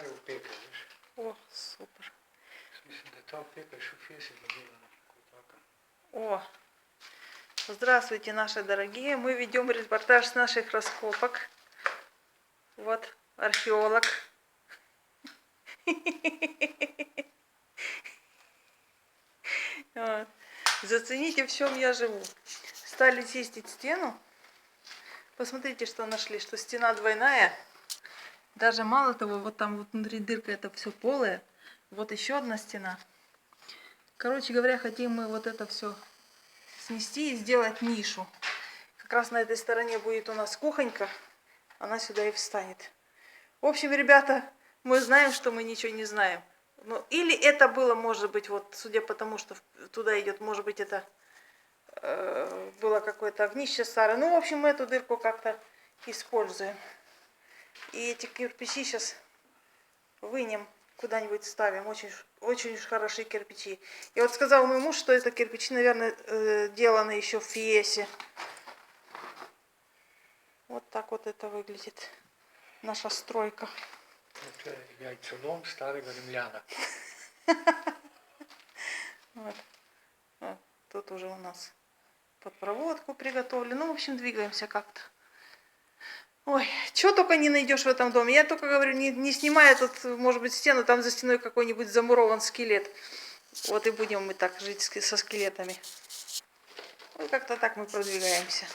его пекаешь. О, супер. В смысле, да там пекаешь, феси сделано. О, здравствуйте, наши дорогие. Мы ведем репортаж с наших раскопок. Вот археолог. Зацените, в чем я живу. Стали чистить стену. Посмотрите, что нашли, что стена двойная. Даже мало того, вот там вот внутри дырка, это все полое. Вот еще одна стена. Короче говоря, хотим мы вот это все снести и сделать нишу. Как раз на этой стороне будет у нас кухонька. Она сюда и встанет. В общем, ребята, мы знаем, что мы ничего не знаем. Ну, или это было, может быть, вот, судя по тому, что туда идет, может быть, это было какое-то огнище старое. Ну, в общем, мы эту дырку как-то используем. И эти кирпичи сейчас вынем, куда-нибудь ставим. Очень, очень уж хорошие кирпичи. И вот сказал мой муж, что это кирпичи, наверное, деланы еще в Фиесе. Вот так вот это выглядит. Наша стройка. Это яйцелом старого римляна. Вот. Вот. Тут уже у нас под проводку приготовлено. Ну, в общем, двигаемся как-то. Ой, чего только не найдешь в этом доме. Я только говорю, не снимая тут, может быть, стену, там за стеной какой-нибудь замурован скелет. Вот и будем мы так жить со скелетами. Вот как-то так мы продвигаемся.